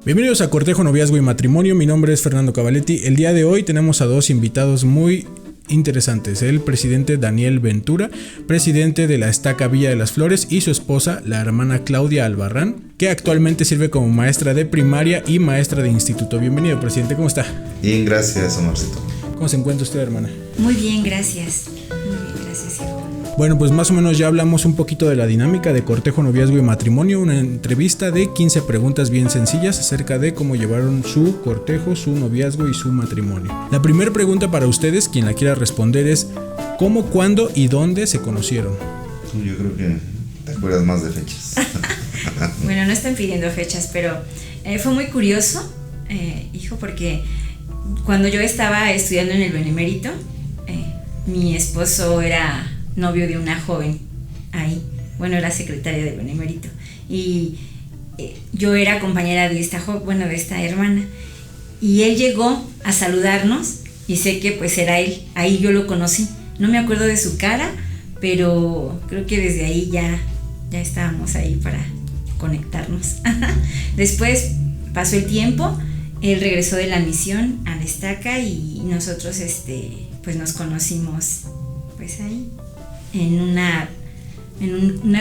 Bienvenidos a Cortejo, Noviazgo y Matrimonio. Mi nombre es Fernando Cavaletti. El día de hoy tenemos a dos invitados muy interesantes. El presidente Daniel Ventura, presidente de la Estaca Villa de las Flores, y su esposa, la hermana Claudia Albarrán, que actualmente sirve como maestra de primaria y maestra de instituto. Bienvenido, presidente. ¿Cómo está? Bien, gracias, Omarcito. ¿Cómo se encuentra usted, hermana? Muy bien, gracias. Muy bien, gracias, hijo. Bueno, pues más o menos ya hablamos un poquito de la dinámica de Cortejo, Noviazgo y Matrimonio, una entrevista de 15 preguntas bien sencillas acerca de cómo llevaron su cortejo, su noviazgo y su matrimonio. La primera pregunta para ustedes, quien la quiera responder, es ¿cómo, cuándo y dónde se conocieron? Yo creo que te acuerdas más de fechas. Bueno, no están pidiendo fechas, pero fue muy curioso, hijo, porque cuando yo estaba estudiando en el Benemérito, mi esposo era novio de una joven ahí. Bueno, era secretaria del Benemérito. Y yo era compañera de esta de esta hermana. Y él llegó a saludarnos y sé que pues era él. Ahí yo lo conocí. No me acuerdo de su cara, pero creo que desde ahí ya estábamos ahí para conectarnos. Después pasó el tiempo, él regresó de la misión a la Estaca y nosotros pues nos conocimos pues ahí en una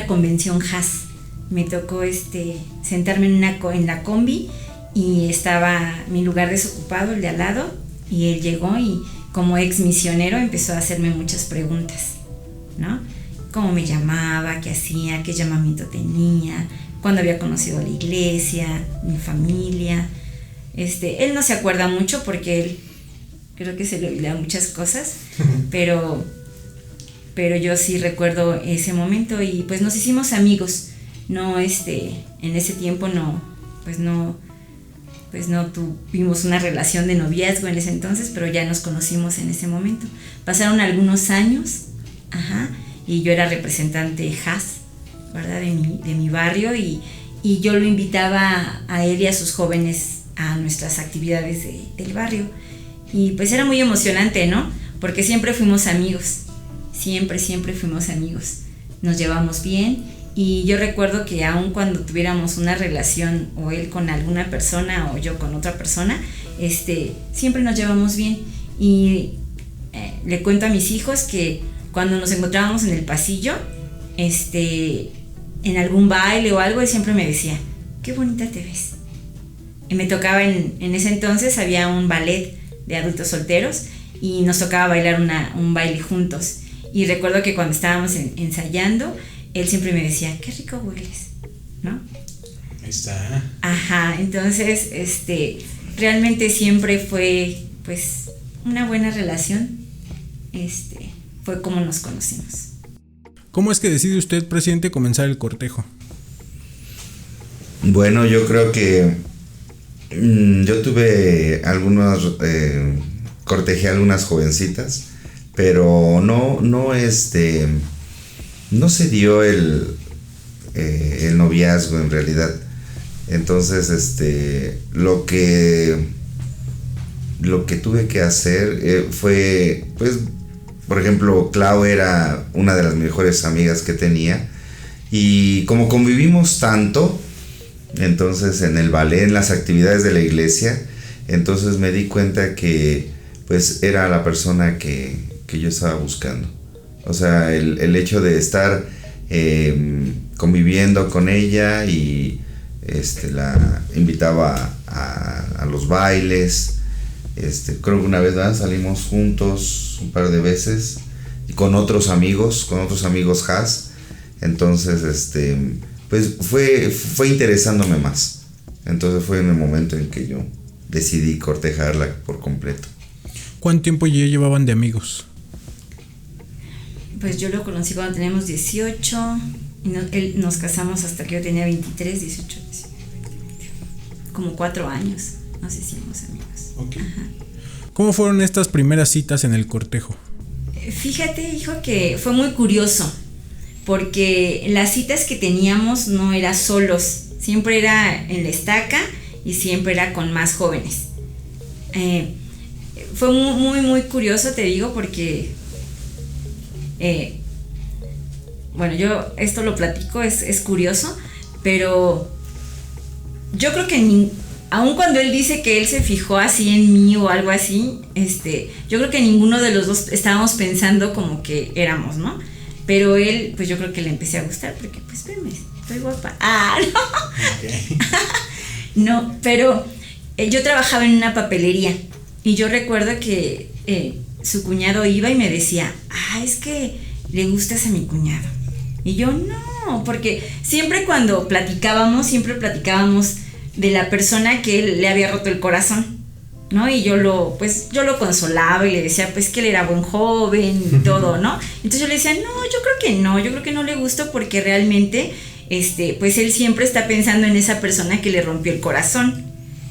convención Haas. Me tocó sentarme en la combi y estaba mi lugar desocupado, el de al lado, y él llegó y como ex misionero empezó a hacerme muchas preguntas, ¿no? Cómo me llamaba, qué hacía, qué llamamiento tenía, cuándo había conocido la iglesia, mi familia. Él no se acuerda mucho porque él creo que se le olvidan muchas cosas, pero yo sí recuerdo ese momento y pues nos hicimos amigos. No, en ese tiempo no tuvimos una relación de noviazgo en ese entonces, pero ya nos conocimos en ese momento. Pasaron algunos años, y yo era representante Haas, ¿verdad? De mi barrio y yo lo invitaba a él y a sus jóvenes a nuestras actividades del barrio. Y pues era muy emocionante, ¿no? Porque siempre fuimos amigos. Siempre fuimos amigos, nos llevamos bien y yo recuerdo que aun cuando tuviéramos una relación o él con alguna persona o yo con otra persona, siempre nos llevamos bien y le cuento a mis hijos que cuando nos encontrábamos en el pasillo, en algún baile o algo, él siempre me decía, qué bonita te ves. Y me tocaba en ese entonces, había un ballet de adultos solteros y nos tocaba bailar un baile juntos. Y recuerdo que cuando estábamos ensayando, él siempre me decía, qué rico hueles, ¿no? Ahí está. Entonces, realmente siempre fue, pues, una buena relación. Fue como nos conocimos. ¿Cómo es que decide usted, presidente, comenzar el cortejo? Bueno, yo creo que yo tuve cortejé a algunas jovencitas, pero no se dio el noviazgo en realidad. Entonces lo que tuve que hacer fue, pues, por ejemplo, Clau era una de las mejores amigas que tenía y como convivimos tanto, entonces en el ballet, en las actividades de la iglesia, entonces me di cuenta que pues era la persona que yo estaba buscando. O sea, el hecho de estar conviviendo con ella y la invitaba a los bailes. Creo que una vez salimos juntos un par de veces y con otros amigos Haas. Entonces, pues fue interesándome más. Entonces fue en el momento en que yo decidí cortejarla por completo. ¿Cuánto tiempo ya llevaban de amigos? Pues yo lo conocí cuando teníamos 18 y nos casamos hasta que yo tenía 23, 18, 19, 20. Como 4 años nos hicimos amigos. Okay. ¿Cómo fueron estas primeras citas en el cortejo? Fíjate, hijo, que fue muy curioso porque las citas que teníamos no era solos, siempre era en la Estaca y siempre era con más jóvenes. Fue muy, muy curioso, te digo, porque bueno, yo esto lo platico, es curioso, pero yo creo que aun cuando él dice que él se fijó así en mí o algo así, yo creo que ninguno de los dos estábamos pensando como que éramos, ¿no? Pero él, pues yo creo que le empecé a gustar porque, pues, espérame, estoy guapa. No. Okay. No, pero yo trabajaba en una papelería y yo recuerdo que su cuñado iba y me decía, es que le gustas a mi cuñado. Y yo, no, porque siempre cuando platicábamos de la persona que él le había roto el corazón, ¿no? Y yo lo consolaba y le decía, pues, que él era buen joven y todo, ¿no? Entonces yo le decía, no, yo creo que no le gusto porque realmente, pues, él siempre está pensando en esa persona que le rompió el corazón,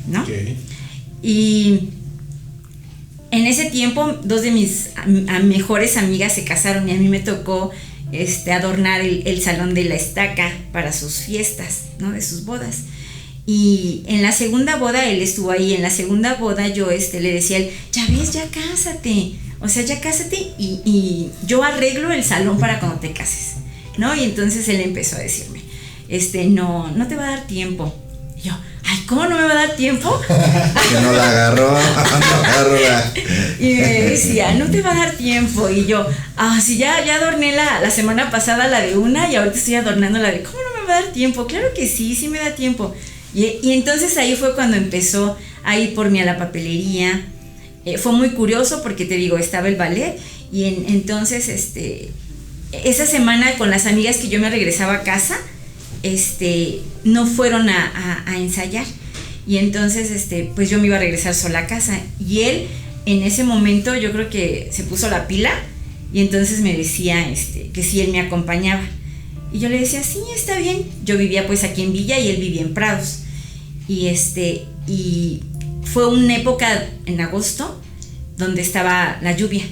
¿no? Okay. Y en ese tiempo, dos de mis mejores amigas se casaron y a mí me tocó adornar el salón de la estaca para sus fiestas, ¿no? De sus bodas. Y en la segunda boda él estuvo ahí. En la segunda boda yo le decía a él, ya ves, ya cásate. O sea, ya cásate y yo arreglo el salón para cuando te cases, ¿no? Y entonces él empezó a decirme, no te va a dar tiempo. Y yo, ¿cómo no me va a dar tiempo? Que no la agarró. Y me decía, no te va a dar tiempo. Y yo, sí, ya adorné la semana pasada la de una y ahorita estoy adornando la de, ¿cómo no me va a dar tiempo? Claro que sí me da tiempo. Y entonces ahí fue cuando empezó a ir por mí a la papelería. Fue muy curioso porque te digo, estaba el ballet y entonces esa semana con las amigas que yo me regresaba a casa, no fueron a ensayar. Y entonces pues yo me iba a regresar sola a casa. Y él en ese momento yo creo que se puso la pila y entonces me decía que si él me acompañaba. Y yo le decía, sí, está bien. Yo vivía pues aquí en Villa y él vivía en Prados. Y fue una época en agosto donde estaba la lluvia.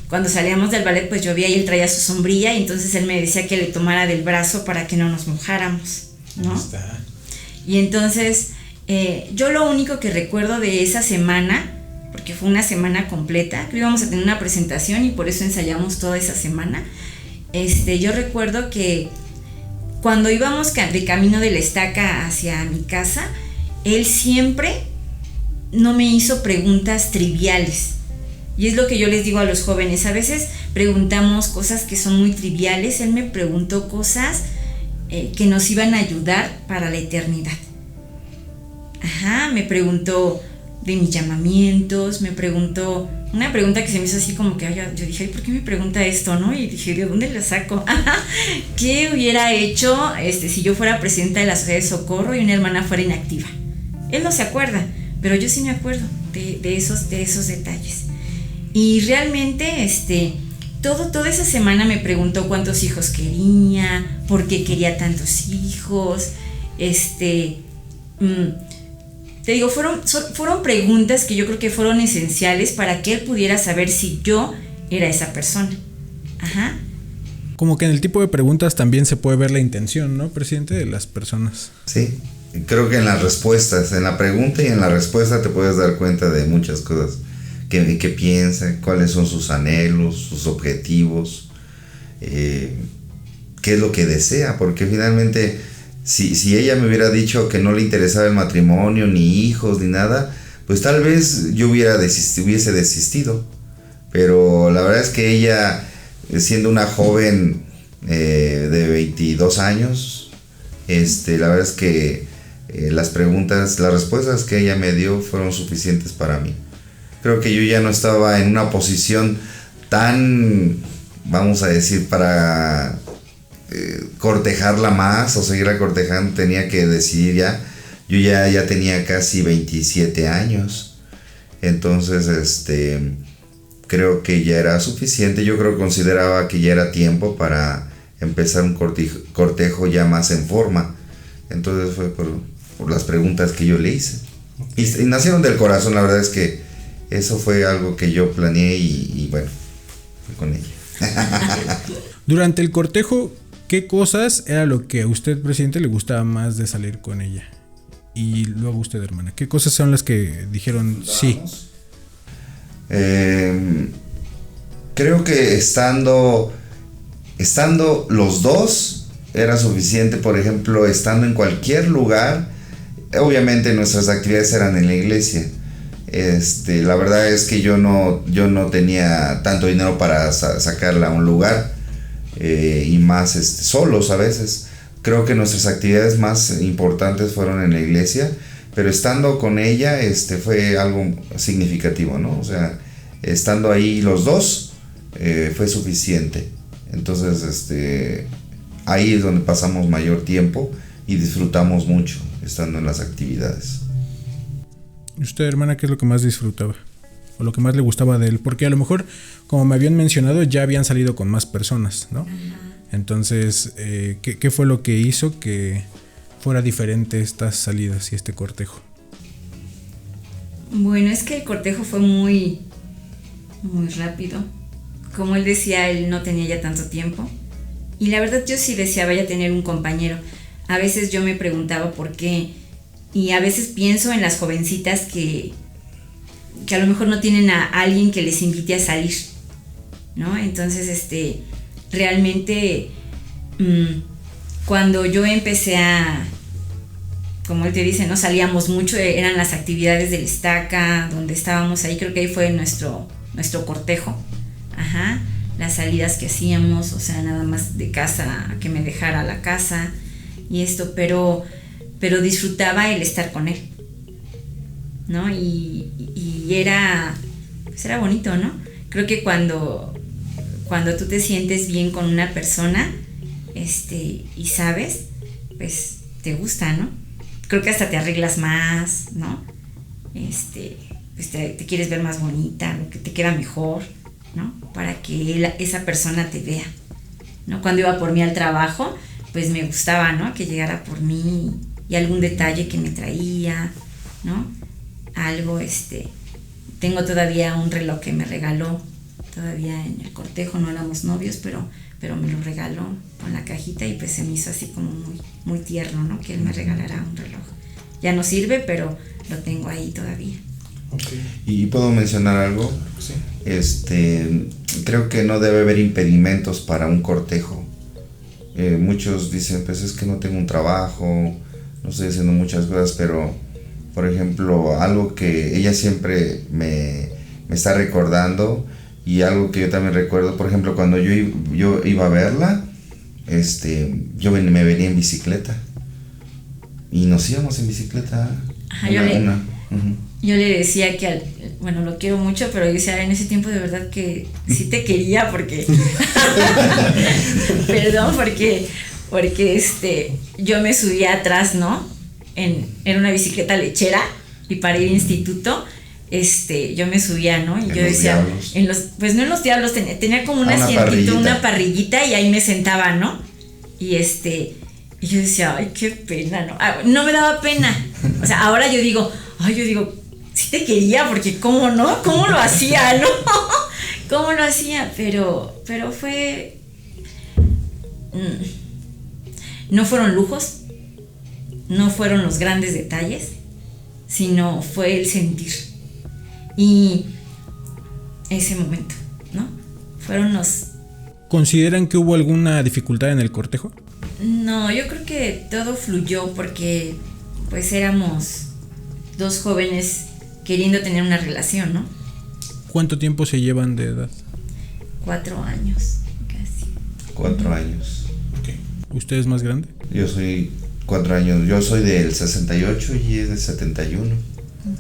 Cuando salíamos del ballet pues llovía y él traía su sombrilla y entonces él me decía que le tomara del brazo para que no nos mojáramos, ¿no? Ahí está. Y entonces yo lo único que recuerdo de esa semana, porque fue una semana completa, que íbamos a tener una presentación y por eso ensayamos toda esa semana, yo recuerdo que cuando íbamos de camino de la estaca hacia mi casa, él siempre no me hizo preguntas triviales. Y es lo que yo les digo a los jóvenes, a veces preguntamos cosas que son muy triviales. Él me preguntó cosas que nos iban a ayudar para la eternidad. Me preguntó de mis llamamientos, me preguntó una pregunta que se me hizo así como que yo dije, ¿por qué me pregunta esto, no? Y dije, ¿de dónde la saco? ¿Qué hubiera hecho si yo fuera presidenta de la Sociedad de Socorro y una hermana fuera inactiva? Él no se acuerda, pero yo sí me acuerdo de esos detalles. Y realmente toda esa semana me preguntó cuántos hijos quería, por qué quería tantos hijos. Te digo, fueron preguntas que yo creo que fueron esenciales para que él pudiera saber si yo era esa persona. Como que en el tipo de preguntas también se puede ver la intención, ¿no, presidente, de las personas? Sí, creo que en las respuestas, en la pregunta y en la respuesta te puedes dar cuenta de muchas cosas. ¿Qué piensa? ¿Cuáles son sus anhelos, sus objetivos? ¿Qué es lo que desea? Porque finalmente... Si ella me hubiera dicho que no le interesaba el matrimonio, ni hijos, ni nada, pues tal vez yo hubiese desistido. Pero la verdad es que ella, siendo una joven de 22 años, la verdad es que las respuestas que ella me dio fueron suficientes para mí. Creo que yo ya no estaba en una posición tan, vamos a decir, para... cortejarla más o seguirla cortejando. Tenía que decidir ya. Yo ya tenía casi 27 años. Entonces creo que ya era suficiente. Yo creo que consideraba que ya era tiempo para empezar un cortejo ya más en forma. Entonces fue por las preguntas que yo le hice. Y nacieron del corazón. La verdad es que eso fue algo que yo planeé y bueno, fui con ella. Durante el cortejo, ¿qué cosas era lo que a usted, presidente, le gustaba más de salir con ella? Y luego usted, hermana, ¿qué cosas son las que dijeron sí? Creo que estando los dos era suficiente. Por ejemplo, estando en cualquier lugar, obviamente nuestras actividades eran en la iglesia. La verdad es que yo no tenía tanto dinero para sacarla a un lugar, y más solos a veces. Creo que nuestras actividades más importantes fueron en la iglesia, pero estando con ella fue algo significativo, ¿no? O sea, estando ahí los dos fue suficiente. Entonces ahí es donde pasamos mayor tiempo y disfrutamos mucho estando en las actividades. ¿Y usted, hermana, qué es lo que más disfrutaba? ¿O lo que más le gustaba de él? Porque a lo mejor, como me habían mencionado, ya habían salido con más personas, ¿no? Entonces, ¿qué fue lo que hizo que fuera diferente estas salidas y este cortejo? Bueno, es que el cortejo fue muy, muy rápido. Como él decía, él no tenía ya tanto tiempo. Y la verdad yo sí deseaba ya tener un compañero. A veces yo me preguntaba por qué. Y a veces pienso en las jovencitas que a lo mejor no tienen a alguien que les invite a salir, ¿no? Entonces, realmente, cuando yo empecé como él te dice, no salíamos mucho, eran las actividades del Estaca, donde estábamos ahí, creo que ahí fue nuestro cortejo, las salidas que hacíamos, o sea, nada más de casa, que me dejara a la casa y esto, pero disfrutaba el estar con él, ¿no? Y era bonito, ¿no? Creo que cuando tú te sientes bien con una persona, y sabes, pues te gusta, ¿no? Creo que hasta te arreglas más, ¿no? Pues te quieres ver más bonita, lo que te queda mejor, ¿no? Para que esa persona te vea, ¿no? Cuando iba por mí al trabajo, pues me gustaba, ¿no? Que llegara por mí y algún detalle que me traía, ¿no? Algo, tengo todavía un reloj que me regaló, todavía en el cortejo, no éramos novios, pero me lo regaló con la cajita y pues se me hizo así como muy, muy tierno, ¿no? Que él me regalara un reloj. Ya no sirve, pero lo tengo ahí todavía. Okay. ¿Y puedo mencionar algo? Sí. Creo que no debe haber impedimentos para un cortejo. Muchos dicen, pues es que no tengo un trabajo, no estoy haciendo muchas cosas, pero por ejemplo, algo que ella siempre me está recordando y algo que yo también recuerdo, por ejemplo, cuando yo iba a verla, yo me venía en bicicleta y nos íbamos en bicicleta. Yo le decía que, bueno, lo quiero mucho, pero yo decía, en ese tiempo de verdad que sí te quería porque perdón, porque yo me subía atrás, ¿no? En una bicicleta lechera y para ir al instituto, yo me subía, ¿no? Y yo decía, pues no en los diablos, tenía como un asientito, una parrillita y ahí me sentaba, ¿no? Y yo decía, ay, qué pena, ¿no? No me daba pena. O sea, ahora yo digo, sí te quería, porque ¿cómo no? ¿Cómo lo hacía, no? ¿Cómo lo hacía? Pero fue... No fueron lujos, no fueron los grandes detalles, sino fue el sentir. Y ese momento, ¿no? Fueron los... ¿Consideran que hubo alguna dificultad en el cortejo? No, yo creo que todo fluyó porque pues éramos dos jóvenes queriendo tener una relación, ¿no? ¿Cuánto tiempo se llevan de edad? 4 años, casi. 4 años. Okay. ¿Usted es más grande? Yo soy 4 años, yo soy del 68 y es del 71.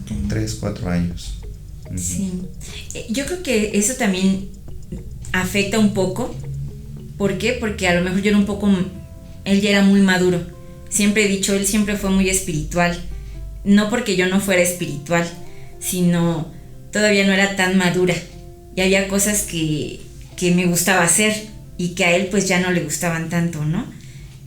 Okay. 3, 4 años. Sí. Yo creo que eso también afecta un poco. ¿Por qué? Porque a lo mejor yo era un poco... Él ya era muy maduro. Siempre he dicho, él siempre fue muy espiritual. No porque yo no fuera espiritual, sino todavía no era tan madura. Y había cosas que me gustaba hacer y que a él pues ya no le gustaban tanto, ¿no?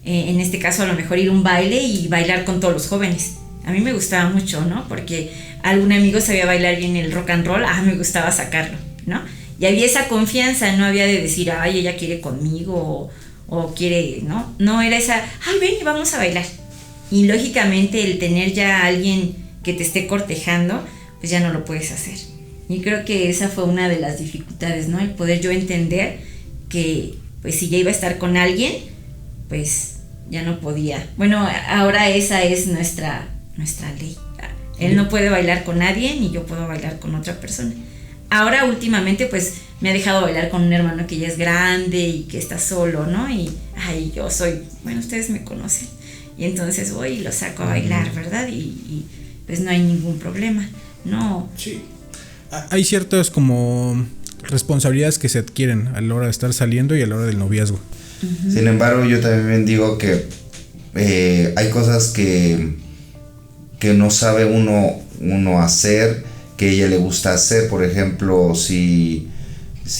En este caso a lo mejor ir a un baile y bailar con todos los jóvenes. A mí me gustaba mucho, ¿no? Porque algún amigo sabía bailar bien el rock and roll, me gustaba sacarlo, ¿no? Y había esa confianza, no había de decir, ay, ella quiere conmigo o quiere, ¿no? No, era esa, ay, ven y vamos a bailar. Y lógicamente el tener ya a alguien que te esté cortejando, pues ya no lo puedes hacer. Y creo que esa fue una de las dificultades, ¿no? El poder yo entender que, pues si ya iba a estar con alguien, pues ya no podía. Bueno, ahora esa es nuestra nuestra ley. Él no puede bailar con nadie, ni yo puedo bailar con otra persona. Ahora últimamente pues me ha dejado bailar con un hermano que ya es grande y que está solo, ¿no? Y yo soy, bueno, ustedes me conocen. Y entonces voy y lo saco a bailar, ¿verdad? Y pues no hay ningún problema, ¿no? Sí. Hay ciertas como responsabilidades que se adquieren a la hora de estar saliendo y a la hora del noviazgo. Uh-huh. Sin embargo, yo también digo que hay cosas que no sabe uno hacer, que a ella le gusta hacer. Por ejemplo, si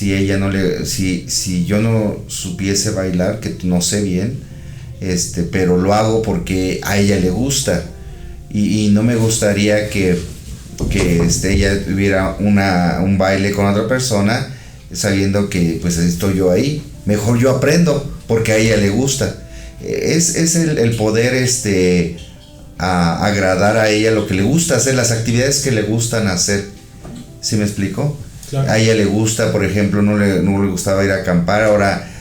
ella no le, si yo no supiese bailar, que no sé bien, pero lo hago porque a ella le gusta, y no me gustaría que ella tuviera un baile con otra persona sabiendo que pues estoy yo ahí. Mejor yo aprendo porque a ella le gusta. Es el poder a agradar a ella lo que le gusta hacer, las actividades que le gustan hacer. ¿Sí me explico? Claro. A ella le gusta, por ejemplo, no le gustaba ir a acampar. Ahora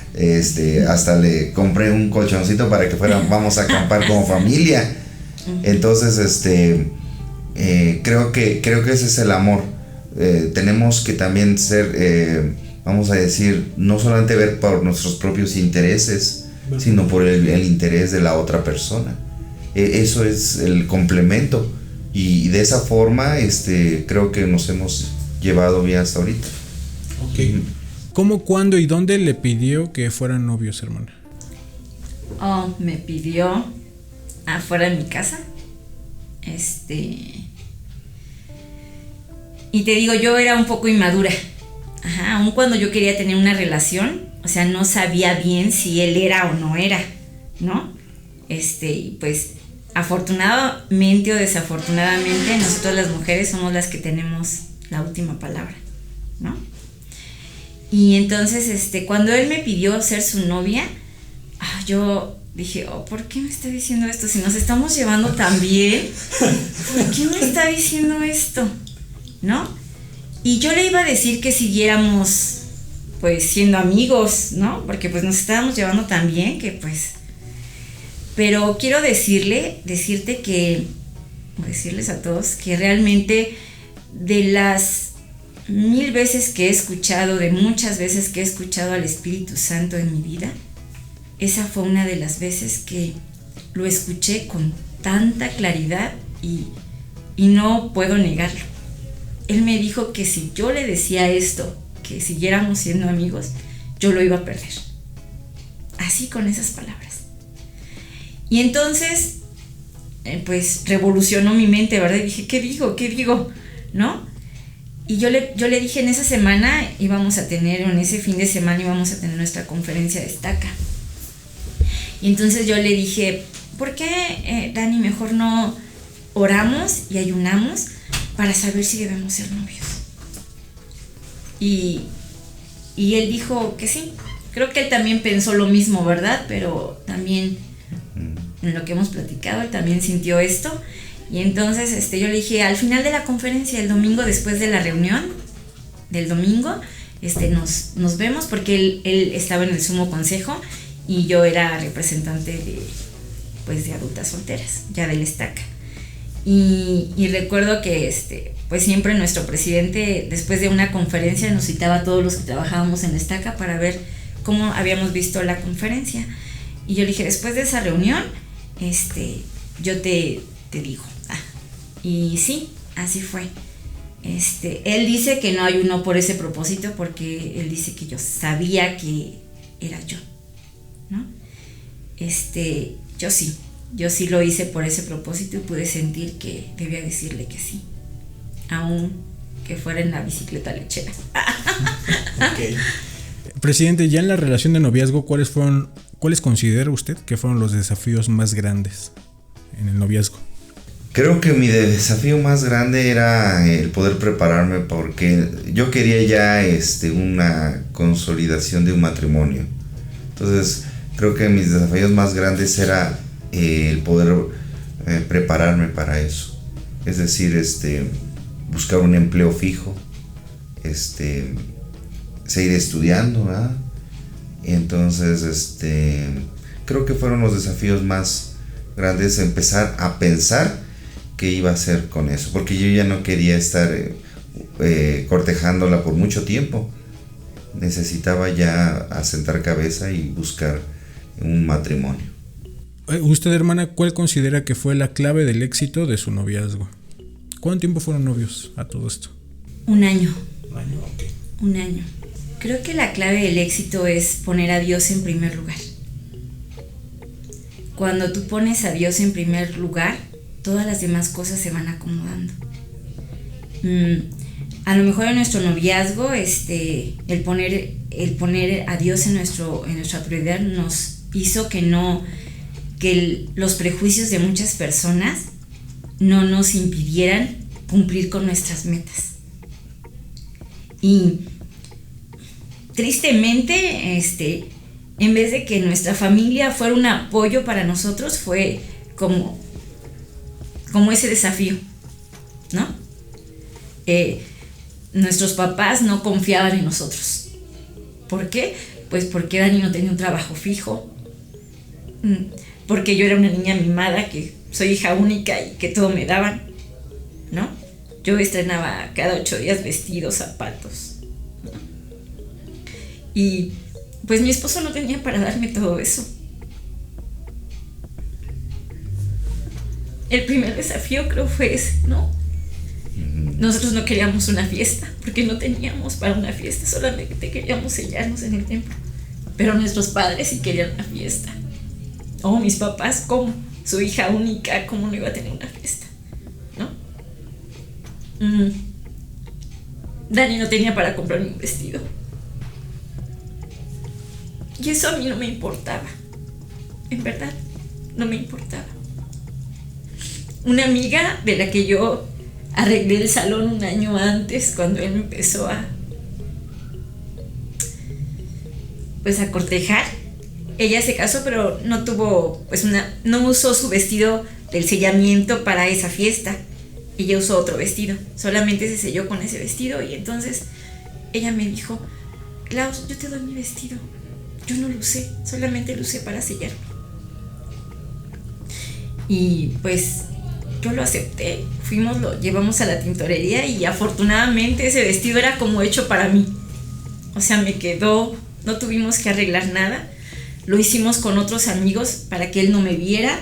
hasta le compré un colchoncito para que vamos a acampar como familia. Entonces creo que ese es el amor. Tenemos que también ser, vamos a decir, no solamente ver por nuestros propios intereses, sino por el interés de la otra persona. Eso es el complemento, y de esa forma creo que nos hemos llevado bien hasta ahorita. Okay. ¿Cómo, cuándo y dónde le pidió que fueran novios, hermana? Me pidió afuera de mi casa. Y te digo, yo era un poco inmadura. Aun cuando yo quería tener una relación, o sea, no sabía bien si él era o no era, ¿no? Y pues afortunadamente o desafortunadamente, nosotros las mujeres somos las que tenemos la última palabra, ¿no? Y entonces cuando él me pidió ser su novia, yo dije, ¿por qué me está diciendo esto? Si nos estamos llevando tan bien, ¿por qué me está diciendo esto? ¿No? Y yo le iba a decir que siguiéramos pues siendo amigos, ¿no? Porque pues nos estábamos llevando tan bien que pues... Pero quiero decirles a todos que realmente de las 1000 veces que he escuchado, de muchas veces que he escuchado al Espíritu Santo en mi vida, esa fue una de las veces que lo escuché con tanta claridad y no puedo negarlo. Él me dijo que si yo le decía esto, que siguiéramos siendo amigos, yo lo iba a perder. Así, con esas palabras. Y entonces, pues revolucionó mi mente, ¿verdad? Y dije, ¿qué digo? ¿No? Y yo le dije, en esa semana íbamos a tener, en ese fin de semana íbamos a tener nuestra conferencia de estaca. Y entonces yo le dije, ¿por qué, Dani, mejor no oramos y ayunamos para saber si debemos ser novios? Y él dijo que sí. Creo que él también pensó lo mismo, ¿verdad? Pero también en lo que hemos platicado, él también sintió esto. Y entonces yo le dije, al final de la conferencia, el domingo, después de la reunión del domingo, nos vemos, porque él estaba en el sumo consejo y yo era representante de adultas solteras, ya del estaca. Y recuerdo que pues siempre nuestro presidente, después de una conferencia, nos citaba a todos los que trabajábamos en la estaca para ver cómo habíamos visto la conferencia. Y yo le dije, después de esa reunión, yo te digo. Y sí, así fue. Él dice que no ayunó por ese propósito, porque él dice que yo sabía que era yo, ¿no? Yo sí lo hice por ese propósito y pude sentir que debía decirle que sí, aun que fuera en la bicicleta lechera. Okay. Presidente, ya en la relación de noviazgo, ¿cuáles considera usted que fueron los desafíos más grandes en el noviazgo? Creo que mi desafío más grande era el poder prepararme, porque yo quería ya una consolidación de un matrimonio. Entonces creo que mis desafíos más grandes era el poder prepararme para eso. Es decir, buscar un empleo fijo, seguir estudiando, ¿verdad? Entonces creo que fueron los desafíos más grandes, empezar a pensar qué iba a hacer con eso, porque yo ya no quería estar cortejándola por mucho tiempo. Necesitaba ya asentar cabeza y buscar un matrimonio. Usted, hermana, ¿cuál considera que fue la clave del éxito de su noviazgo? ¿Cuánto tiempo fueron novios a todo esto? 1 año. Un año, ok. 1 año. Creo que la clave del éxito es poner a Dios en primer lugar. Cuando tú pones a Dios en primer lugar, todas las demás cosas se van acomodando. A lo mejor en nuestro noviazgo, el poner a Dios en nuestra prioridad nos hizo que los prejuicios de muchas personas no nos impidieran cumplir con nuestras metas. Y tristemente, en vez de que nuestra familia fuera un apoyo para nosotros, fue como ese desafío, ¿no? Nuestros papás no confiaban en nosotros. ¿Por qué? Pues porque Dani no tenía un trabajo fijo, porque yo era una niña mimada, que soy hija única y que todo me daban, ¿no? Yo estrenaba cada 8 días vestidos, zapatos, ¿no? Y pues mi esposo no tenía para darme todo eso. El primer desafío creo fue ese, ¿no? Nosotros no queríamos una fiesta, porque no teníamos para una fiesta, solamente queríamos sellarnos en el templo. Pero nuestros padres sí querían una fiesta. Mis papás, ¿cómo? Su hija única, ¿cómo no iba a tener una fiesta? ¿No? Dani no tenía para comprarme un vestido. Y eso a mí no me importaba. En verdad, no me importaba. Una amiga de la que yo arreglé el salón 1 año antes, cuando él me empezó a cortejar, ella se casó, pero no tuvo, no usó su vestido del sellamiento para esa fiesta. Ella usó otro vestido, solamente se selló con ese vestido. Y entonces ella me dijo: Klaus, yo te doy mi vestido. Yo no lo usé, solamente lo usé para sellarme. Y pues yo lo acepté. Lo llevamos a la tintorería y afortunadamente ese vestido era como hecho para mí. O sea, me quedó, no tuvimos que arreglar nada. Lo hicimos con otros amigos para que él no me viera.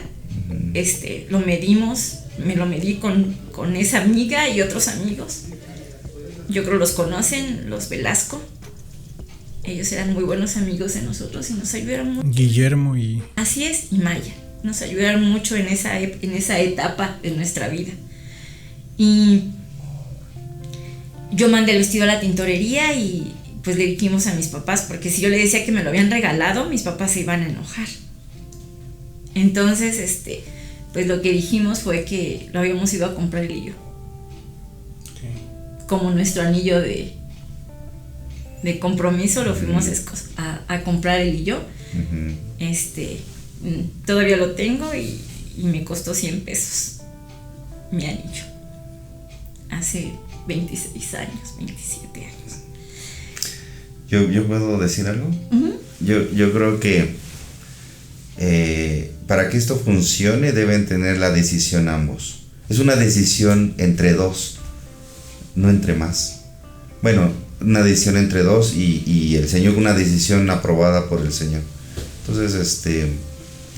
Lo medimos, me lo medí con esa amiga y otros amigos. Yo creo los conocen, los Velasco. Ellos eran muy buenos amigos de nosotros y nos ayudaron mucho. Guillermo y... Así es, y Maya. Nos ayudaron mucho en esa etapa de nuestra vida. Y yo mandé el vestido a la tintorería y pues le dijimos a mis papás, porque si yo le decía que me lo habían regalado, mis papás se iban a enojar. Entonces, pues lo que dijimos fue que lo habíamos ido a comprar él y yo. Okay. Como nuestro anillo de compromiso, lo fuimos a comprar él y yo. Todavía lo tengo y me costó 100 pesos mi anillo. Hace 26 años, 27 años. ¿Yo puedo decir algo? Yo creo que para que esto funcione deben tener la decisión ambos. Es una decisión entre dos, no entre más. Bueno, una decisión entre dos y el Señor, una decisión aprobada por el Señor. Entonces,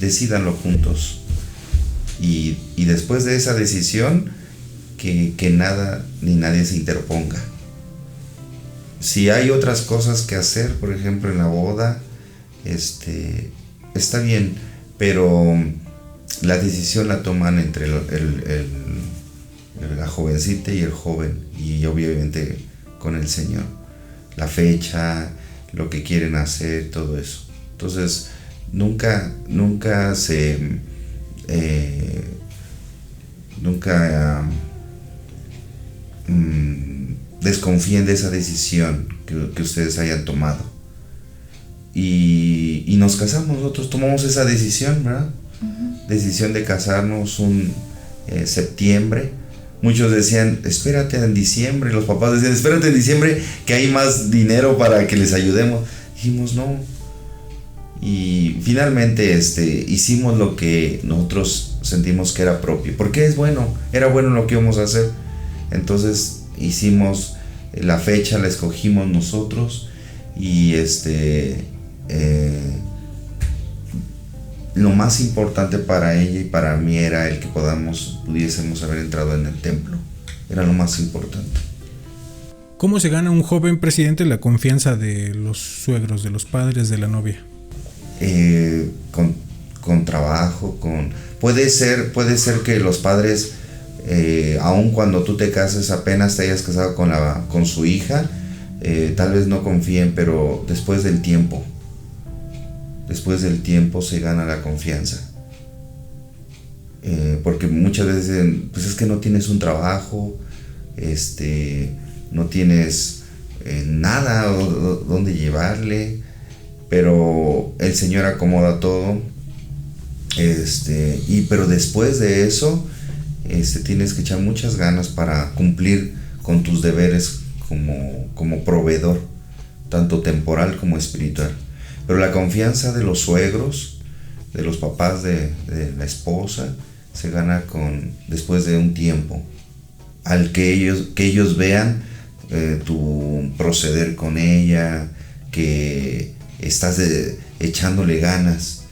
decídanlo juntos. Y después de esa decisión, que nada ni nadie se interponga. Si hay otras cosas que hacer, por ejemplo en la boda, está bien, pero la decisión la toman entre la jovencita y el joven, y obviamente con el Señor. La fecha, lo que quieren hacer, todo eso. Entonces, nunca desconfíen de esa decisión que ustedes hayan tomado. Y nos casamos, nosotros tomamos esa decisión, ¿verdad? Decisión de casarnos un septiembre. Muchos decían, espérate en diciembre. Los papás decían, espérate en diciembre, que hay más dinero para que les ayudemos. Dijimos, no. Y finalmente hicimos lo que nosotros sentimos que era propio, porque era bueno lo que íbamos a hacer. Entonces hicimos la fecha, la escogimos nosotros, y lo más importante para ella y para mí era el que pudiésemos haber entrado en el templo. Era lo más importante. ¿Cómo se gana un joven presidente la confianza de los suegros, de los padres de la novia? Con trabajo, puede ser que los padres, aun cuando tú te cases, apenas te hayas casado con su hija, tal vez no confíen, pero después del tiempo se gana la confianza. Porque muchas veces dicen, pues es que no tienes un trabajo, no tienes nada donde llevarle, pero el Señor acomoda todo, pero después de eso, tienes que echar muchas ganas para cumplir con tus deberes como proveedor, tanto temporal como espiritual. Pero la confianza de los suegros, de los papás de la esposa, se gana después de un tiempo, al que ellos vean tu proceder con ella, que estás echándole ganas,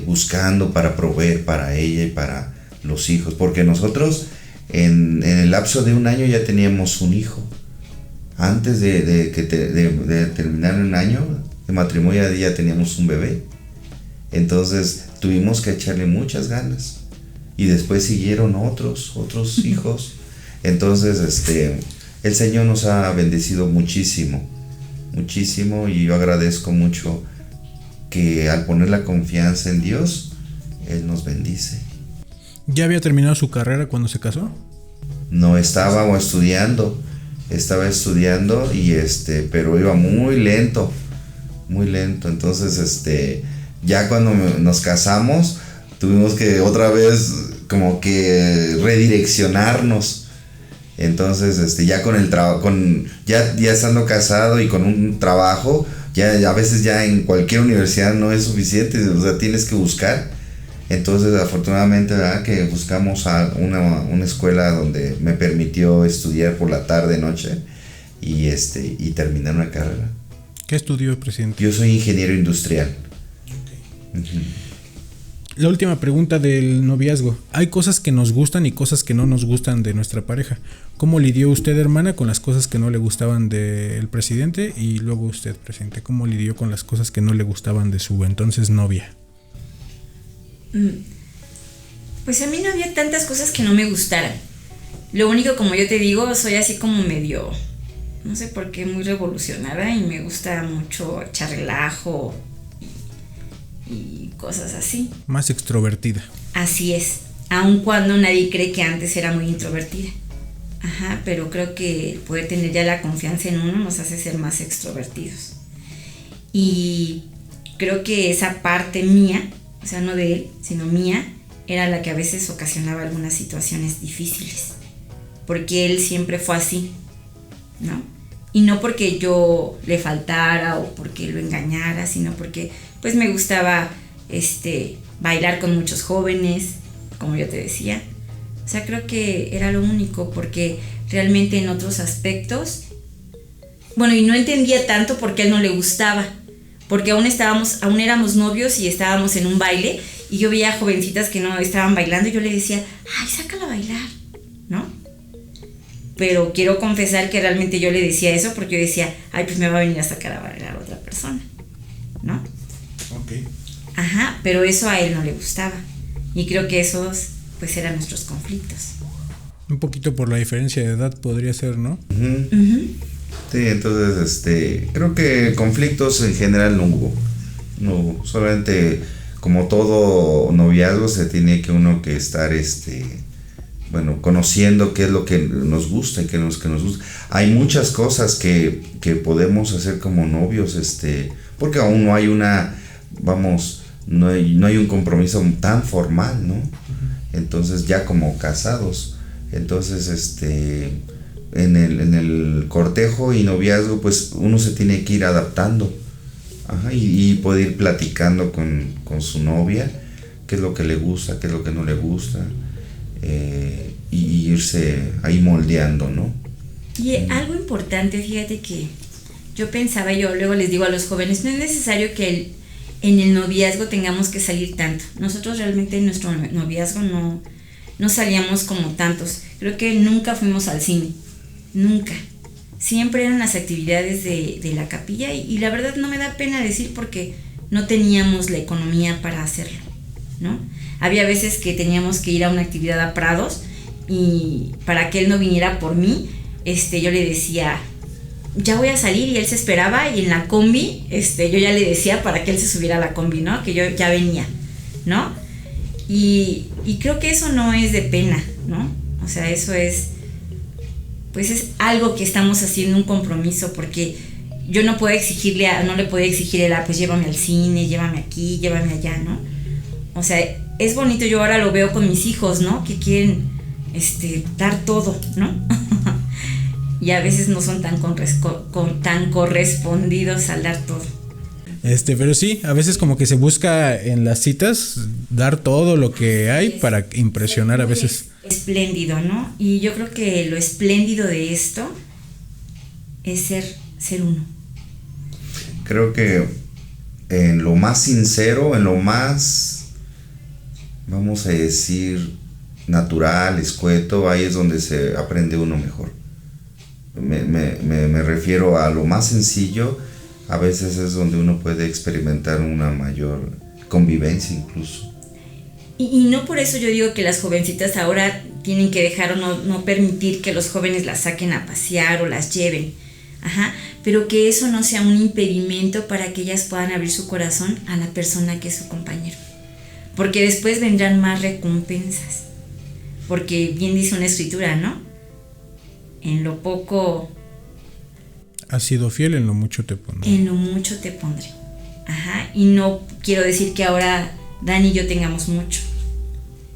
buscando para proveer para ella y para los hijos, porque nosotros en el lapso de un año ya teníamos un hijo. Antes de terminar un año de matrimonio ya teníamos un bebé. Entonces tuvimos que echarle muchas ganas, y después siguieron otros hijos. Entonces el Señor nos ha bendecido muchísimo, y yo agradezco mucho que al poner la confianza en Dios, Él nos bendice. ¿Ya había terminado su carrera cuando se casó? No, estaba estudiando, y pero iba muy lento. Entonces ya cuando nos casamos, tuvimos que otra vez como que redireccionarnos. Entonces ya con el trabajo, ya estando casado y con un trabajo, ya a veces ya en cualquier universidad no es suficiente, o sea, tienes que buscar. Entonces afortunadamente, ¿verdad?, que buscamos a una escuela donde me permitió estudiar por la tarde, noche, y terminar una carrera. ¿Qué estudió, presidente? Yo soy ingeniero industrial. Okay. Uh-huh. La última pregunta del noviazgo. Hay cosas que nos gustan y cosas que no nos gustan de nuestra pareja. ¿Cómo lidió usted, hermana, con las cosas que no le gustaban del presidente? Y luego usted, presidente, ¿cómo lidió con las cosas que no le gustaban de su entonces novia? Pues a mí no había tantas cosas que no me gustaran. Lo único, como yo te digo, soy así como medio, no sé por qué, muy revolucionada, y me gusta mucho echar relajo y cosas así. Más extrovertida. Así es, aun cuando nadie cree que antes era muy introvertida. Ajá, pero creo que poder tener ya la confianza en uno nos hace ser más extrovertidos. Y creo que esa parte mía, o sea, no de él, sino mía, era la que a veces ocasionaba algunas situaciones difíciles. Porque él siempre fue así, ¿no? Y no porque yo le faltara o porque lo engañara, sino porque pues me gustaba bailar con muchos jóvenes, como yo te decía. O sea, creo que era lo único, porque realmente en otros aspectos, bueno, y no entendía tanto por qué a él no le gustaba, porque aún éramos novios y estábamos en un baile, y yo veía jovencitas que no estaban bailando, y yo le decía, ay, sácala a bailar, ¿no? Pero quiero confesar que realmente yo le decía eso porque yo decía, ay, pues me va a venir a sacar a bailar otra persona, ¿no? Ok. Ajá, pero eso a él no le gustaba, y creo que esos pues eran nuestros conflictos. Un poquito por la diferencia de edad podría ser, ¿no? Uh-huh. Uh-huh. Sí, entonces creo que conflictos en general no hubo, solamente como todo noviazgo se tiene que uno que estar conociendo qué es lo que nos gusta y qué es lo que nos gusta. Hay muchas cosas que podemos hacer como novios, porque aún no hay no hay un compromiso tan formal, ¿no? Entonces ya como casados, entonces en el cortejo y noviazgo, pues uno se tiene que ir adaptando Ajá, y poder ir platicando con su novia, qué es lo que le gusta, qué es lo que no le gusta, y irse ahí moldeando, ¿no? Y algo importante, fíjate que yo pensaba, yo luego les digo a los jóvenes, no es necesario que en el noviazgo tengamos que salir tanto. Nosotros realmente en nuestro noviazgo no salíamos como tantos. Creo que nunca fuimos al cine, nunca. Siempre eran las actividades de la capilla y la verdad no me da pena decir porque no teníamos la economía para hacerlo, ¿no? Había veces que teníamos que ir a una actividad a Prados y para que él no viniera por mí, yo le decía, ya voy a salir, y él se esperaba, y en la combi, yo ya le decía para que él se subiera a la combi, ¿no? Que yo ya venía, ¿no? Y creo que eso no es de pena, ¿no? O sea, eso es, pues es algo que estamos haciendo, un compromiso, porque yo no le puedo exigirle a él, pues llévame al cine, llévame aquí, llévame allá, ¿no? O sea, es bonito, yo ahora lo veo con mis hijos, ¿no? Que quieren, dar todo, ¿no? Y a veces no son tan correspondidos al dar todo. Pero sí, a veces como que se busca en las citas dar todo lo que hay para impresionar a veces. Espléndido, ¿no? Y yo creo que lo espléndido de esto es ser uno. Creo que en lo más sincero, en lo más, vamos a decir, natural, escueto, ahí es donde se aprende uno mejor. Me refiero a lo más sencillo, a veces es donde uno puede experimentar una mayor convivencia incluso. Y no por eso yo digo que las jovencitas ahora tienen que dejar o no permitir que los jóvenes las saquen a pasear o las lleven. Ajá, pero que eso no sea un impedimento para que ellas puedan abrir su corazón a la persona que es su compañero. Porque después vendrán más recompensas. Porque bien dice una escritura, ¿no? En lo poco has sido fiel, en lo mucho te pondré. En lo mucho te pondré. Ajá, y no quiero decir que ahora Dani y yo tengamos mucho,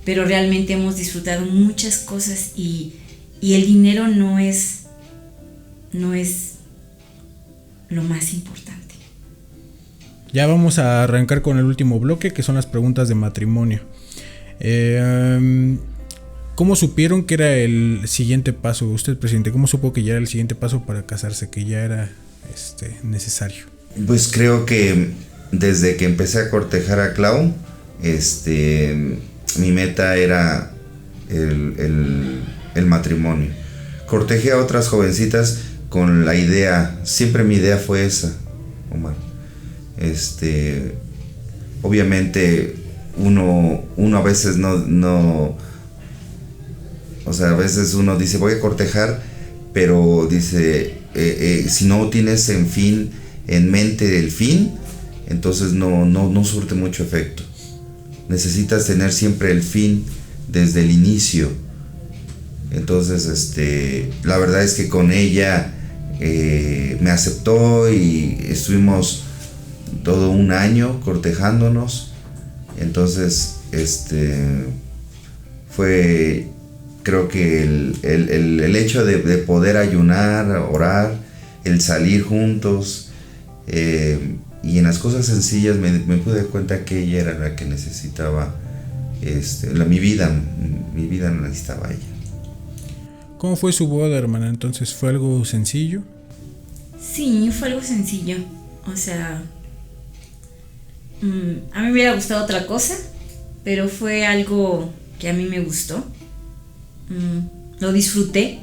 pero realmente hemos disfrutado muchas cosas y el dinero no es lo más importante. Ya vamos a arrancar con el último bloque, que son las preguntas de matrimonio. ¿Cómo supieron que era el siguiente paso? Usted, presidente, ¿cómo supo que ya era el siguiente paso para casarse, que ya era necesario? Pues creo que desde que empecé a cortejar a Clau, mi meta era el matrimonio. Cortejé a otras jovencitas con la idea, siempre mi idea fue esa, Omar. Obviamente uno a veces no, o sea, a veces uno dice voy a cortejar, pero dice si no tienes en mente el fin, entonces no surte mucho efecto. Necesitas tener siempre el fin desde el inicio. Entonces la verdad es que con ella me aceptó y estuvimos todo un año cortejándonos. Entonces fue, creo que el hecho de poder ayunar, orar, el salir juntos, y en las cosas sencillas me pude dar cuenta que ella era la que necesitaba mi vida la necesitaba ella. ¿Cómo fue su boda, hermana? Entonces, ¿fue algo sencillo? Sí, fue algo sencillo. O sea, a mí me hubiera gustado otra cosa, pero fue algo que a mí me gustó. Lo disfruté.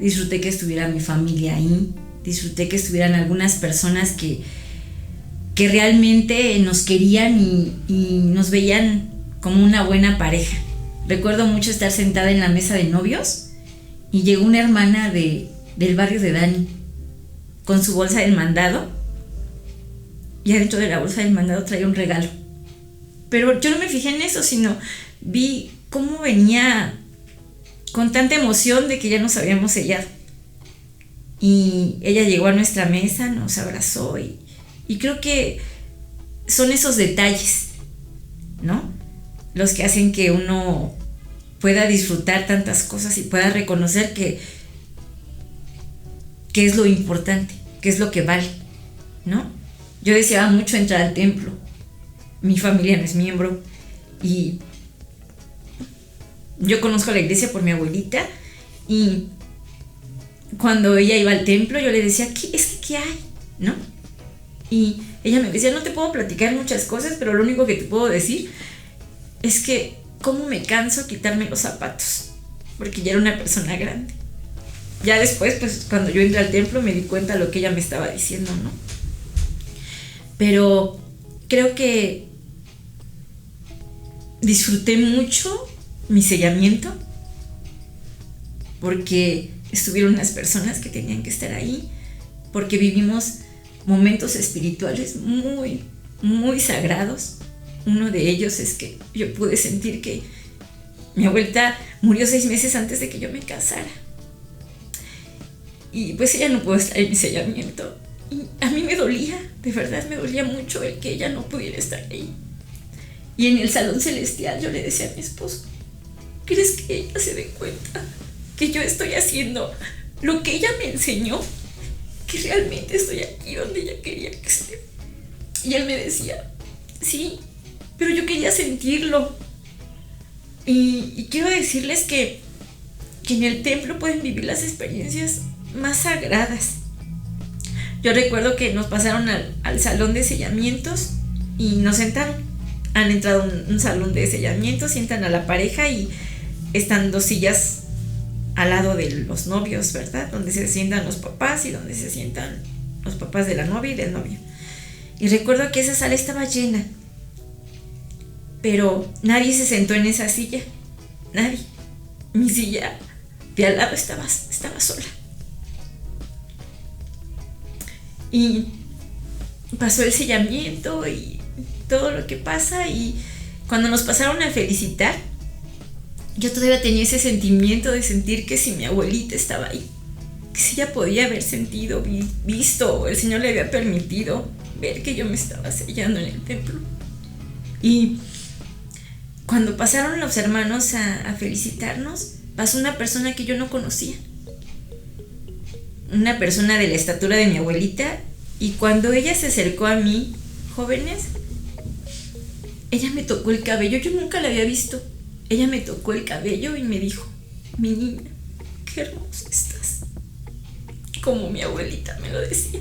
Disfruté que estuviera mi familia ahí. Disfruté que estuvieran algunas personas que realmente nos querían y nos veían como una buena pareja. Recuerdo mucho estar sentada en la mesa de novios y llegó una hermana del barrio de Dani con su bolsa del mandado, y adentro de la bolsa del mandado traía un regalo. Pero yo no me fijé en eso, sino vi cómo venía con tanta emoción de que ya nos habíamos sellado. Y ella llegó a nuestra mesa, nos abrazó y creo que son esos detalles, ¿no? Los que hacen que uno pueda disfrutar tantas cosas y pueda reconocer que es lo importante, que es lo que vale, ¿no? Yo deseaba mucho entrar al templo. Mi familia no es miembro y yo conozco la iglesia por mi abuelita, y cuando ella iba al templo yo le decía, ¿qué hay? ¿No? Y ella me decía, no te puedo platicar muchas cosas, pero lo único que te puedo decir es que cómo me canso quitarme los zapatos, porque ya era una persona grande. Ya después, pues cuando yo entré al templo me di cuenta de lo que ella me estaba diciendo, ¿no? Pero creo que disfruté mucho mi sellamiento, porque estuvieron las personas que tenían que estar ahí, porque vivimos momentos espirituales muy, muy sagrados. Uno de ellos es que yo pude sentir que mi abuelita murió 6 meses antes de que yo me casara. Y pues ella no pudo estar en mi sellamiento. Y a mí me dolía, de verdad me dolía mucho el que ella no pudiera estar ahí. Y en el salón celestial yo le decía a mi esposo, ¿crees que ella se dé cuenta que yo estoy haciendo lo que ella me enseñó? Que realmente estoy aquí donde ella quería que esté. Y él me decía, sí, pero yo quería sentirlo. Y quiero decirles que en el templo pueden vivir las experiencias más sagradas. Yo recuerdo que nos pasaron al salón de sellamientos y nos sentaron. Han entrado a un salón de sellamientos, sientan a la pareja y están 2 sillas al lado de los novios, ¿verdad? Donde se sientan los papás y donde se sientan los papás de la novia y del novio. Y recuerdo que esa sala estaba llena, pero nadie se sentó en esa silla, nadie. Mi silla de al lado estaba sola. Y pasó el sellamiento y todo lo que pasa, y cuando nos pasaron a felicitar, yo todavía tenía ese sentimiento de sentir que si mi abuelita estaba ahí, que si ella podía haber sentido, visto, el Señor le había permitido ver que yo me estaba sellando en el templo. Y cuando pasaron los hermanos a felicitarnos, pasó una persona que yo no conocía, una persona de la estatura de mi abuelita, y cuando ella se acercó a mí, jóvenes, ella me tocó el cabello. Yo nunca la había visto. Ella me tocó el cabello y me dijo, mi niña, qué hermosa estás, como mi abuelita me lo decía.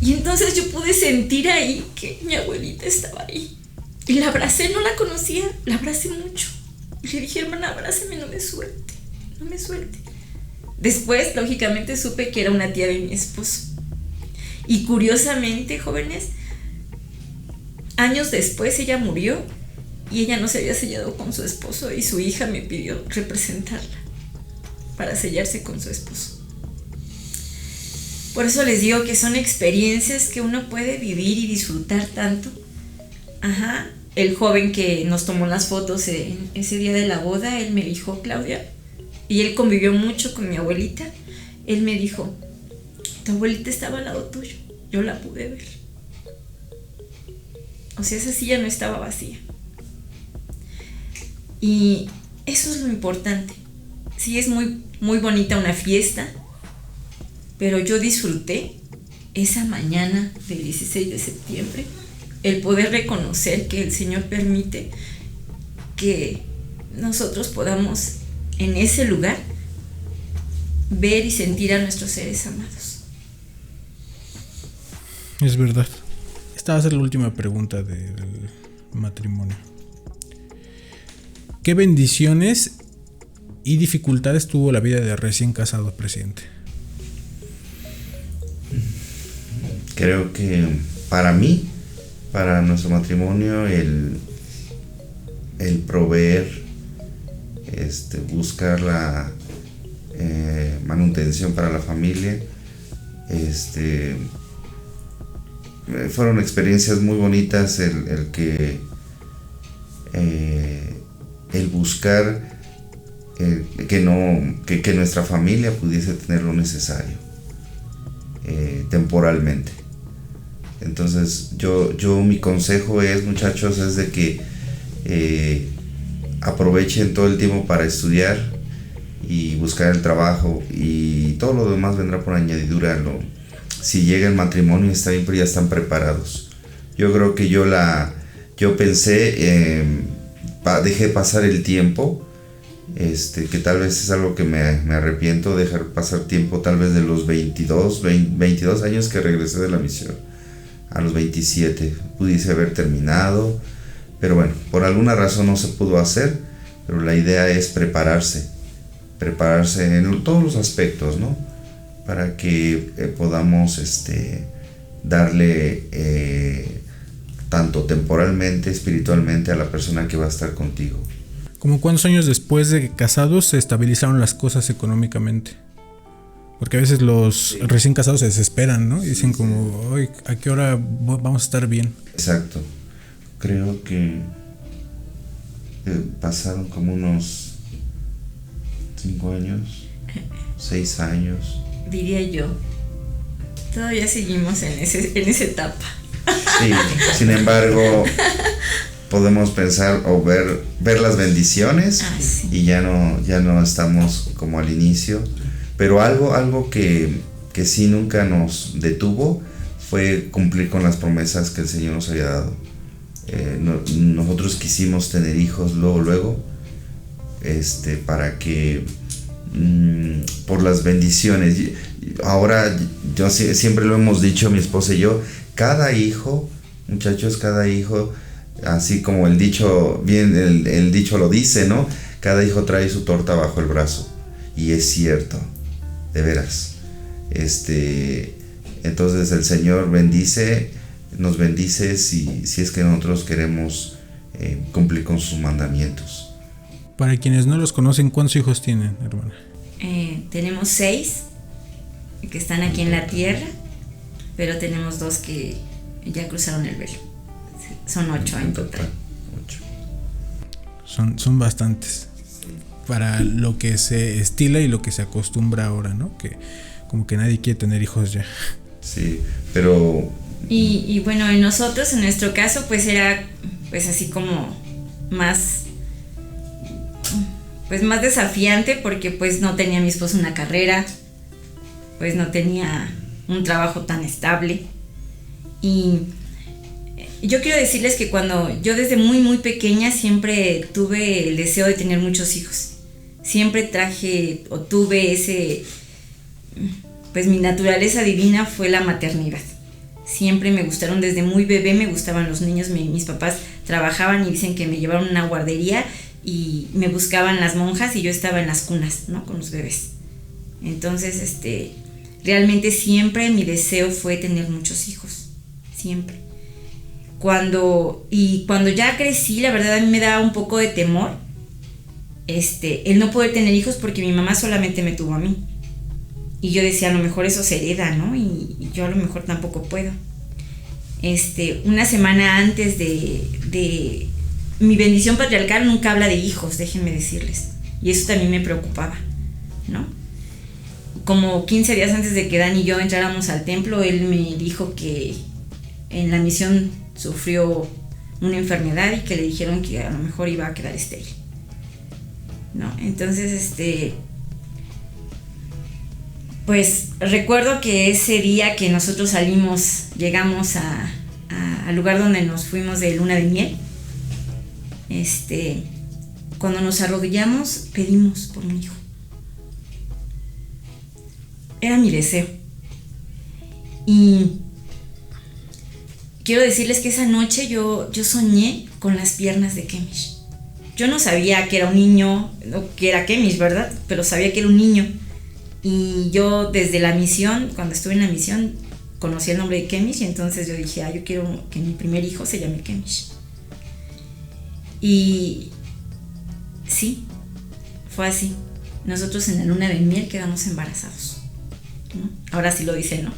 Y entonces yo pude sentir ahí que mi abuelita estaba ahí, y la abracé. No la conocía, la abracé mucho y le dije, hermana, abráceme, no me suelte. Después, lógicamente, supe que era una tía de mi esposo. Y curiosamente, jóvenes, años después ella murió y ella no se había sellado con su esposo, y su hija me pidió representarla para sellarse con su esposo. Por eso les digo que son experiencias que uno puede vivir y disfrutar tanto. El joven que nos tomó las fotos en ese día de la boda, él me dijo, Claudia, y él convivió mucho con mi abuelita, él me dijo, tu abuelita estaba al lado tuyo, yo la pude ver. O sea, esa silla no estaba vacía. Y eso es lo importante. Sí, es muy, muy bonita una fiesta, pero yo disfruté esa mañana del 16 de septiembre el poder reconocer que el Señor permite que nosotros podamos en ese lugar ver y sentir a nuestros seres amados. Es verdad. Esta va a ser la última pregunta del matrimonio. ¿Qué bendiciones y dificultades tuvo la vida de recién casado, presidente? Creo que para mí, para nuestro matrimonio, el proveer, buscar la manutención para la familia, fueron experiencias muy bonitas, el buscar que nuestra familia pudiese tener lo necesario temporalmente. Entonces yo mi consejo es, muchachos, es de que aprovechen todo el tiempo para estudiar y buscar el trabajo, y todo lo demás vendrá por añadidura. si llega el matrimonio está bien, pero ya están preparados. Yo creo que yo pensé, dejé pasar el tiempo, que tal vez es algo que me arrepiento, dejar pasar tiempo tal vez de los 22 años que regresé de la misión. A los 27 pudiese haber terminado, pero bueno, por alguna razón no se pudo hacer, pero la idea es prepararse en todos los aspectos, ¿no? Para que podamos darle tanto temporalmente, espiritualmente a la persona que va a estar contigo. ¿Cómo cuántos años después de casados se estabilizaron las cosas económicamente? Porque a veces los recién casados se desesperan, ¿no? Y dicen como, "Ay, ¿a qué hora vamos a estar bien?" Exacto. Creo que pasaron como unos 5 años, 6 años. Diría yo. Todavía seguimos en esa etapa. Sí, sin embargo, podemos pensar o ver las bendiciones, sí. Y ya no estamos como al inicio. Pero algo que sí nunca nos detuvo fue cumplir con las promesas que el Señor nos había dado. Nosotros quisimos tener hijos luego, para que por las bendiciones. Ahora, yo siempre lo hemos dicho, mi esposa y yo, cada hijo, muchachos, así como el dicho lo dice, ¿no? Cada hijo trae su torta bajo el brazo. Y es cierto, de veras. Entonces el Señor nos bendice si es que nosotros queremos cumplir con sus mandamientos. Para quienes no los conocen, ¿cuántos hijos tienen, hermana? Tenemos 6 que están aquí en la tierra, pero tenemos 2 que ya cruzaron el velo. Son 8 en total. 8. Son bastantes para lo que se estila y lo que se acostumbra ahora, ¿no? Que como que nadie quiere tener hijos ya. Sí, pero... Y bueno, en nuestro caso, pues era pues así como más desafiante, porque pues no tenía mi esposo una carrera, pues no tenía un trabajo tan estable. Y yo quiero decirles que cuando yo desde muy muy pequeña siempre tuve el deseo de tener muchos hijos. Siempre tuve pues mi naturaleza divina fue la maternidad. Siempre me gustaron, desde muy bebé me gustaban los niños. Mis papás trabajaban y dicen que me llevaron a una guardería y me buscaban las monjas y yo estaba en las cunas, ¿no? Con los bebés. Entonces, realmente siempre mi deseo fue tener muchos hijos, siempre. Cuando ya crecí, la verdad a mí me daba un poco de temor el no poder tener hijos, porque mi mamá solamente me tuvo a mí. Y yo decía, a lo mejor eso se hereda, ¿no? Y yo a lo mejor tampoco puedo. Una semana antes de mi bendición patriarcal nunca habla de hijos, déjenme decirles. Y eso también me preocupaba, ¿no? Como 15 días antes de que Dan y yo entráramos al templo, él me dijo que en la misión sufrió una enfermedad y que le dijeron que a lo mejor iba a quedar estéril, ¿no? Entonces, pues recuerdo que ese día que nosotros llegamos al lugar donde nos fuimos de luna de miel, cuando nos arrodillamos pedimos por un hijo. Era mi deseo. Y quiero decirles que esa noche yo soñé con las piernas de Kemish. Yo no sabía que era un niño, que era Kemish, ¿verdad? Pero sabía que era un niño. Y yo desde la misión, cuando estuve en la misión, conocí el nombre de Kemish, y entonces yo dije, yo quiero que mi primer hijo se llame Kemish. Y sí, fue así. Nosotros en la luna de miel quedamos embarazados, ¿no? Ahora sí lo dice, ¿no?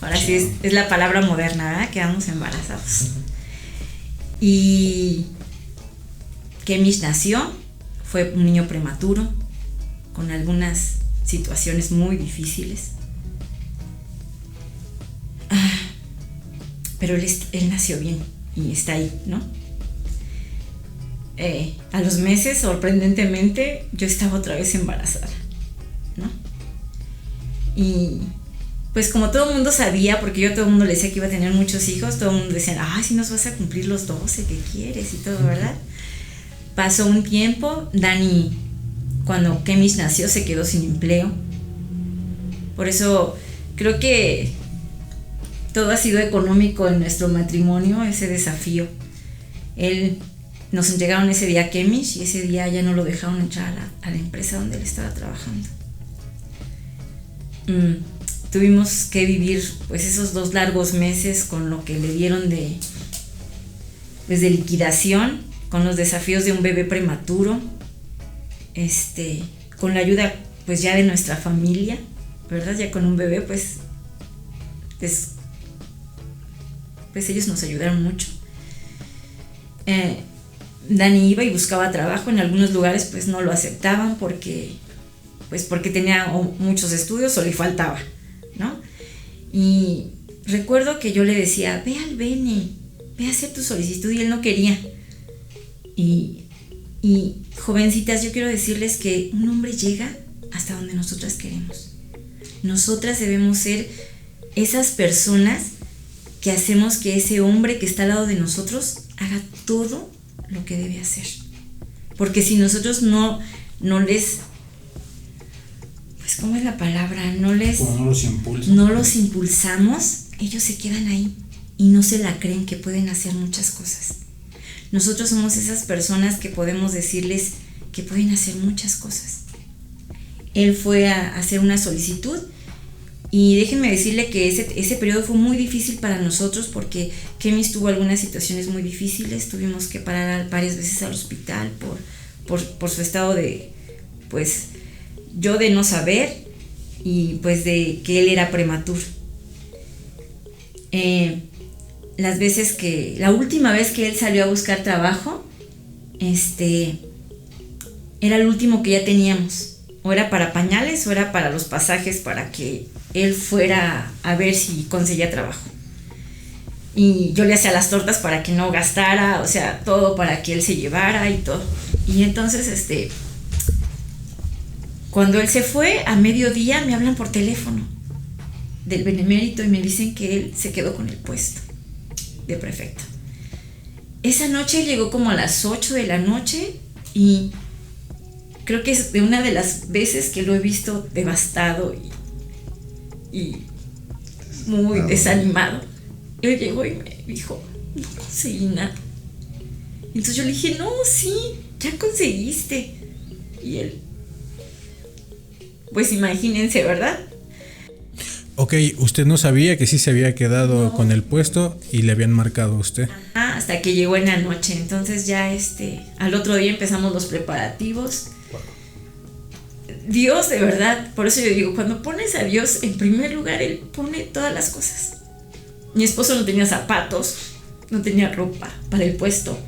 Ahora sí es la palabra moderna, ¿verdad? Quedamos embarazados. Y Kemish nació, fue un niño prematuro, con algunas situaciones muy difíciles. Pero él nació bien y está ahí, ¿no? A los meses, sorprendentemente, yo estaba otra vez embarazada, ¿no? Y pues como todo el mundo sabía, porque yo a todo el mundo le decía que iba a tener muchos hijos, todo el mundo decía, ay, si nos vas a cumplir los 12 que quieres y todo, ¿verdad? Pasó un tiempo, Dani, cuando Kemish nació, se quedó sin empleo. Por eso creo que todo ha sido económico en nuestro matrimonio, ese desafío. Nos entregaron ese día a Kemish y ese día ya no lo dejaron entrar a la empresa donde él estaba trabajando. Tuvimos que vivir pues esos 2 largos meses con lo que le dieron de liquidación, con los desafíos de un bebé prematuro, con la ayuda pues ya de nuestra familia, ¿verdad? Ya con un bebé pues ellos nos ayudaron mucho. Dani iba y buscaba trabajo, en algunos lugares pues no lo aceptaban porque tenía muchos estudios o le faltaba, ¿no? Y recuerdo que yo le decía, ve al Bene, ve a hacer tu solicitud, y él no quería. Y jovencitas, yo quiero decirles que un hombre llega hasta donde nosotras queremos. Nosotras debemos ser esas personas que hacemos que ese hombre que está al lado de nosotros haga todo lo que debe hacer. Porque si nosotros no les, pues ¿cómo es la palabra? No los impulsamos, ellos se quedan ahí y no se la creen que pueden hacer muchas cosas. Nosotros somos esas personas que podemos decirles que pueden hacer muchas cosas. Él fue a hacer una solicitud y déjenme decirle que ese periodo fue muy difícil para nosotros porque Kemish tuvo algunas situaciones muy difíciles. Tuvimos que parar varias veces al hospital por su estado de, pues, yo de no saber y pues de que él era prematuro. La última vez que él salió a buscar trabajo, era el último que ya teníamos. O era para pañales o era para los pasajes para que él fuera a ver si conseguía trabajo. Y yo le hacía las tortas para que no gastara, o sea, todo para que él se llevara y todo. Y entonces, cuando él se fue, a mediodía me hablan por teléfono del Benemérito y me dicen que él se quedó con el puesto de prefecto. Esa noche llegó como a las 8 de la noche y creo que es de una de las veces que lo he visto devastado y muy desanimado. Él llegó y me dijo, no conseguí nada. Entonces yo le dije, no, sí, ya conseguiste. Y él, pues imagínense, ¿verdad? Ok, usted no sabía que sí se había quedado con el puesto y le habían marcado a usted. Ajá, hasta que llegó en la noche. Entonces ya al otro día empezamos los preparativos. Dios, de verdad, por eso yo digo, cuando pones a Dios en primer lugar, Él pone todas las cosas. Mi esposo no tenía zapatos, no tenía ropa para el puesto.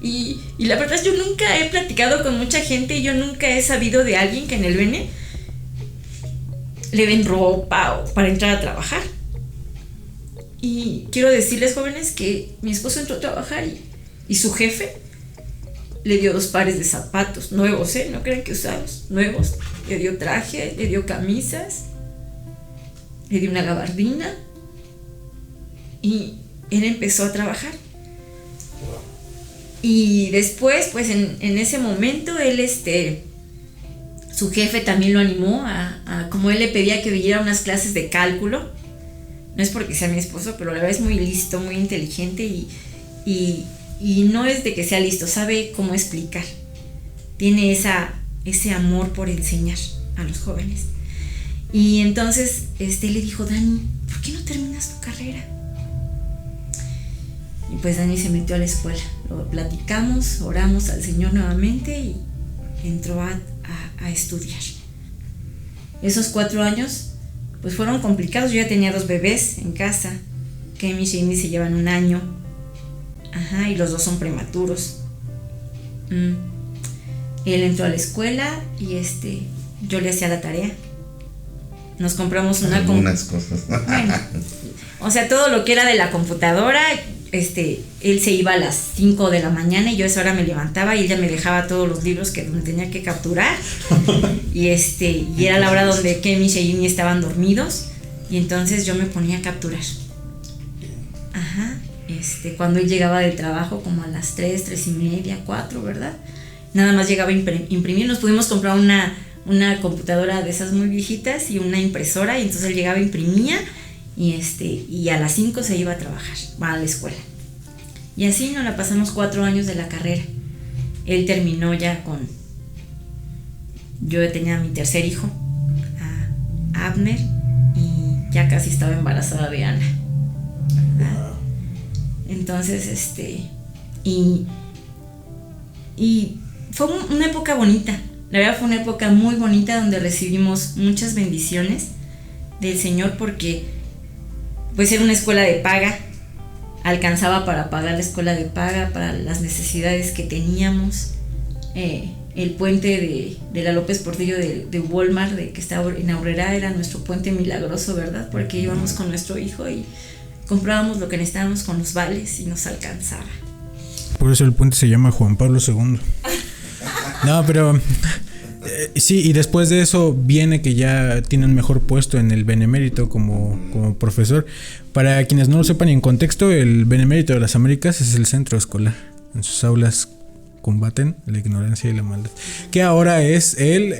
Y la verdad, yo nunca he platicado con mucha gente y yo nunca he sabido de alguien que en el Bene le den ropa o para entrar a trabajar. Y quiero decirles, jóvenes, que mi esposo entró a trabajar y su jefe le dio 2 pares de zapatos nuevos, no crean que usados, nuevos. Le dio traje, le dio camisas, le dio una gabardina y él empezó a trabajar. Y después, pues en ese momento, él, su jefe también lo animó a como él le pedía que diera unas clases de cálculo. No es porque sea mi esposo, pero la verdad es muy listo, muy inteligente y no es de que sea listo, sabe cómo explicar. Tiene ese amor por enseñar a los jóvenes. Y entonces le dijo, Dani, ¿por qué no terminas tu carrera? Y pues Dani se metió a la escuela. Lo platicamos, oramos al Señor nuevamente y entró a estudiar. Esos 4 años pues fueron complicados. Yo ya tenía 2 bebés en casa. Kemish y Amy se llevan 1 año. Ajá, y los 2 son prematuros. Él entró a la escuela y yo le hacía la tarea. Nos compramos algunas cosas. Bueno, o sea, todo lo que era de la computadora, él se iba a las 5 de la mañana y yo a esa hora me levantaba y ella me dejaba todos los libros donde tenía que capturar. Y era la hora donde Kemish y Amy estaban dormidos. Y entonces yo me ponía a capturar. Ajá. Cuando él llegaba del trabajo como a las 3, 3:30, 4, ¿verdad? Nada más llegaba a imprimir. Nos pudimos comprar una computadora de esas muy viejitas y una impresora, y entonces él llegaba, imprimía y a las 5 se iba a trabajar, va a la escuela. Y así nos la pasamos 4 años de la carrera. Él terminó ya yo tenía mi tercer hijo, a Abner, y ya casi estaba embarazada de Ana, ¿verdad? Entonces, y fue una época bonita. La verdad fue una época muy bonita donde recibimos muchas bendiciones del Señor, porque pues era una escuela de paga, alcanzaba para pagar la escuela de paga, para las necesidades que teníamos. El puente de la López Portillo de Walmart, que está en Aurrera, era nuestro puente milagroso, ¿verdad? Porque íbamos con nuestro hijo y comprábamos lo que necesitábamos con los vales y nos alcanzaba. Por eso el puente se llama Juan Pablo II. No, pero sí, y después de eso viene que ya tienen mejor puesto en el Benemérito como profesor. Para quienes no lo sepan y en contexto, el Benemérito de las Américas es el centro escolar. En sus aulas combaten la ignorancia y la maldad, que ahora es el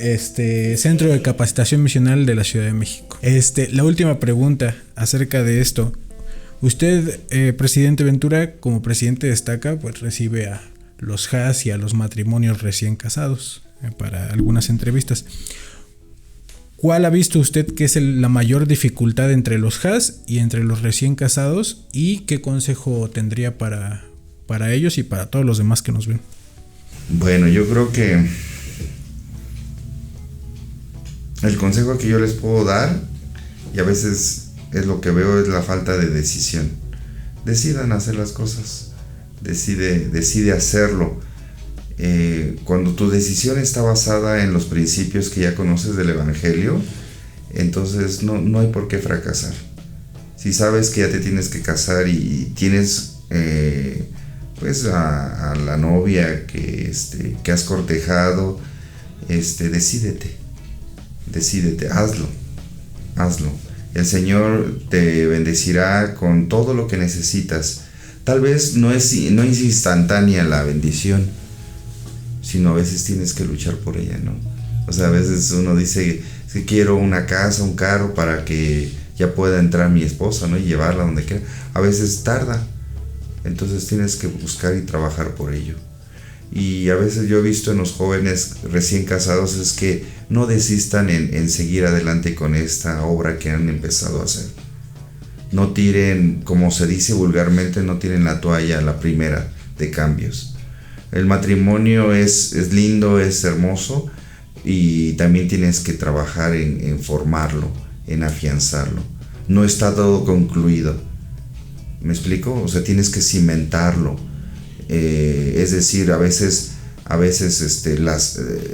Centro de Capacitación Misional de la Ciudad de México. La última pregunta acerca de esto. Usted, presidente Ventura, como presidente de Estaca, pues recibe a los HAS y a los matrimonios recién casados para algunas entrevistas. ¿Cuál ha visto usted que es la mayor dificultad entre los HAS y entre los recién casados, y qué consejo tendría para ellos y para todos los demás que nos ven? Bueno, yo creo que el consejo que yo les puedo dar, y a veces es lo que veo, es la falta de decisión. Decidan hacer las cosas, decide hacerlo. Cuando tu decisión está basada en los principios que ya conoces del Evangelio, entonces no hay por qué fracasar. Si sabes que ya te tienes que casar y tienes pues a la novia que has cortejado, decídete, hazlo. El Señor te bendecirá con todo lo que necesitas. Tal vez no es instantánea la bendición, sino a veces tienes que luchar por ella, ¿no? O sea, a veces uno dice que quiero una casa, un carro para que ya pueda entrar mi esposa, ¿no? Y llevarla donde quiera. A veces tarda, entonces tienes que buscar y trabajar por ello. Y a veces yo he visto en los jóvenes recién casados es que no desistan en seguir adelante con esta obra que han empezado a hacer. No tiren, como se dice vulgarmente, no tiren la toalla a la primera de cambios. El matrimonio es lindo, es hermoso, y también tienes que trabajar en formarlo, en afianzarlo. No está todo concluido. ¿Me explico? O sea, tienes que cimentarlo. Es decir, a veces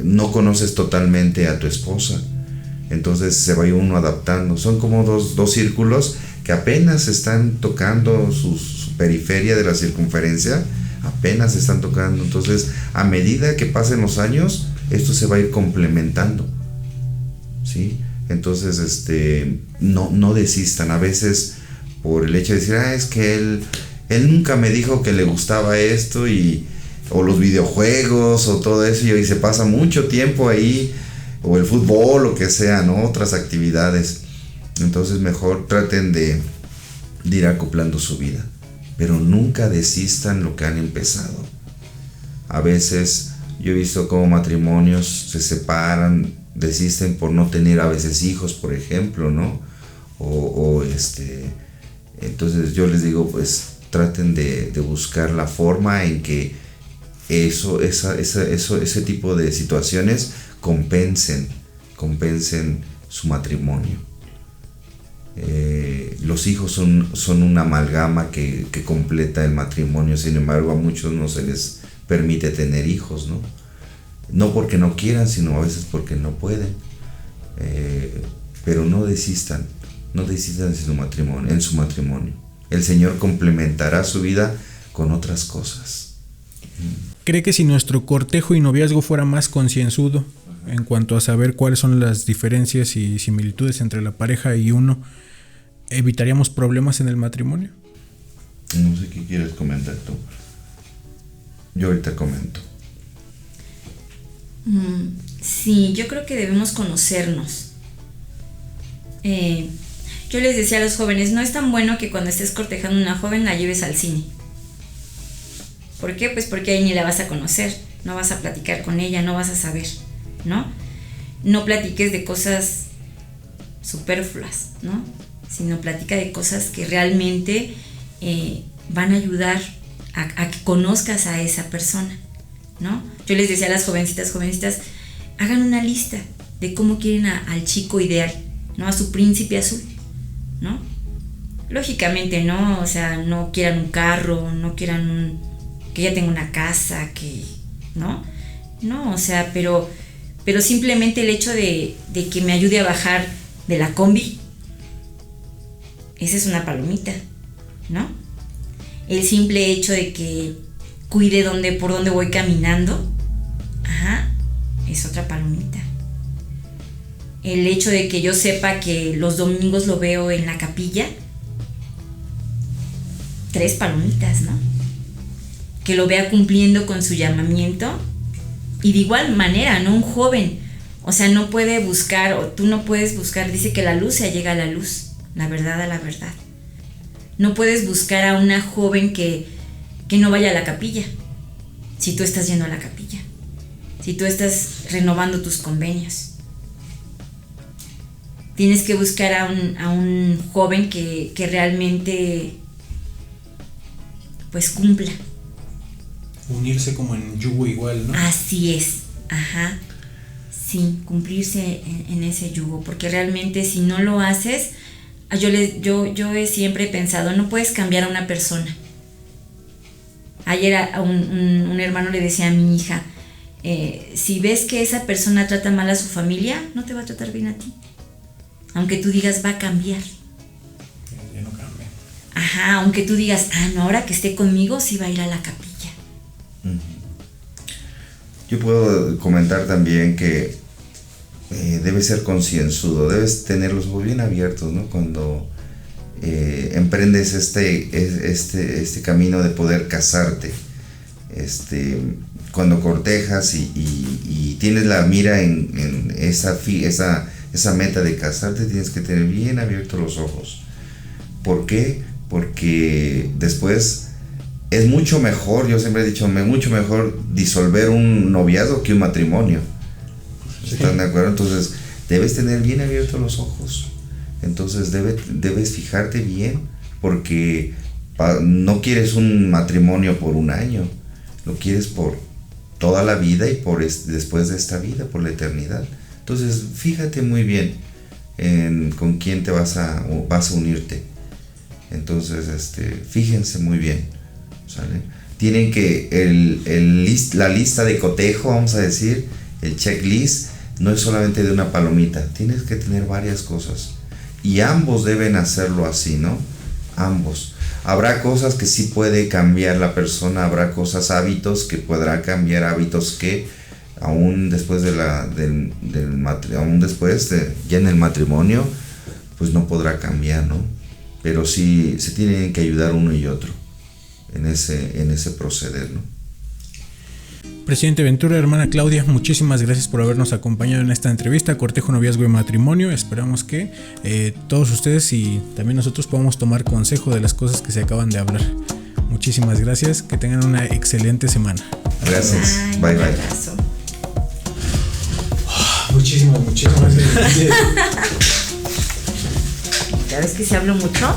no conoces totalmente a tu esposa, entonces se va uno adaptando. Son como dos círculos que apenas están tocando su periferia de la circunferencia, apenas están tocando. Entonces, a medida que pasen los años, esto se va a ir complementando, ¿sí? Entonces, no desistan. A veces, por el hecho de decir, es que él nunca me dijo que le gustaba esto, o los videojuegos, o todo eso, y se pasa mucho tiempo ahí, o el fútbol, lo que sea, ¿no? Otras actividades. Entonces mejor traten de ir acoplando su vida, pero nunca desistan lo que han empezado. A veces yo he visto cómo matrimonios se separan, desisten por no tener a veces hijos, por ejemplo, ¿no? Entonces yo les digo, pues traten de buscar la forma en que ese tipo de situaciones compensen su matrimonio. Los hijos son una amalgama que completa el matrimonio. Sin embargo, a muchos no se les permite tener hijos, ¿no? No porque no quieran, sino a veces porque no pueden. Pero no desistan en su matrimonio. El Señor complementará su vida con otras cosas. ¿Cree que si nuestro cortejo y noviazgo fuera más concienzudo en cuanto a saber cuáles son las diferencias y similitudes entre la pareja y uno, evitaríamos problemas en el matrimonio. No sé qué quieres comentar tú. Yo ahorita comento. Sí, yo creo que debemos conocernos. Yo les decía a los jóvenes, no es tan bueno que cuando estés cortejando a una joven la lleves al cine. ¿Por qué? Pues porque ahí ni la vas a conocer, no vas a platicar con ella, no vas a saber, ¿no? No platiques de cosas superfluas, ¿no? Sino platica de cosas que realmente van a ayudar a que conozcas a esa persona, ¿no? Yo les decía a las jovencitas, hagan una lista de cómo quieren al chico ideal, ¿no? A su príncipe azul, ¿no? Lógicamente, ¿no? O sea, no quieran un carro, no quieran que ella tenga una casa, que, ¿no? No, o sea, pero simplemente el hecho de que me ayude a bajar de la combi, esa es una palomita, ¿no? El simple hecho de que cuide por dónde voy caminando, es otra palomita. El hecho de que yo sepa que los domingos lo veo en la capilla, 3 palomitas, ¿no? Que lo vea cumpliendo con su llamamiento. Y de igual manera, ¿no? Un joven, o sea, no puede buscar, o tú no puedes buscar, dice que la luz se allega a la luz, la verdad a la verdad. No puedes buscar a una joven que no vaya a la capilla, si tú estás yendo a la capilla, si tú estás renovando tus convenios. Tienes que buscar a un joven que realmente pues cumpla. Unirse como en yugo igual, ¿no? Así es, sí, cumplirse en ese yugo, porque realmente si no lo haces, yo he siempre pensado, no puedes cambiar a una persona. Ayer a un hermano le decía a mi hija, si ves que esa persona trata mal a su familia, no te va a tratar bien a ti. Aunque tú digas, va a cambiar. Ya no cambia. Aunque tú digas, no, ahora que esté conmigo, sí va a ir a la capilla. Yo puedo comentar también que debes ser concienzudo, debes tener los ojos bien abiertos, ¿no? Cuando emprendes este camino de poder casarte, cuando cortejas y tienes la mira en esa meta de casarte, tienes que tener bien abiertos los ojos. ¿Por qué? Porque después es mucho mejor, yo siempre he dicho, mucho mejor disolver un noviazgo que un matrimonio. Sí. ¿Están de acuerdo? Entonces, debes tener bien abiertos los ojos. Entonces, debes fijarte bien, porque no quieres un matrimonio por un año, lo quieres por toda la vida y después de esta vida, por la eternidad. Entonces, fíjate muy bien con quién te vas a unirte. Entonces, fíjense muy bien, ¿sale? Tienen que la lista de cotejo, vamos a decir, el checklist, no es solamente de una palomita, tienes que tener varias cosas. Y ambos deben hacerlo así, ¿no? Ambos. Habrá cosas que sí puede cambiar la persona, habrá hábitos que podrá cambiar, hábitos que aún después ya en el matrimonio, pues no podrá cambiar, ¿no? Pero sí se tienen que ayudar uno y otro en ese proceder, ¿no? Presidente Ventura, hermana Claudia, muchísimas gracias por habernos acompañado en esta entrevista, Cortejo, Noviazgo y Matrimonio. Esperamos que todos ustedes y también nosotros podamos tomar consejo de las cosas que se acaban de hablar. Muchísimas gracias, que tengan una excelente semana. Gracias, bye. Muchísimas gracias. ¿Ya ves que se habló mucho?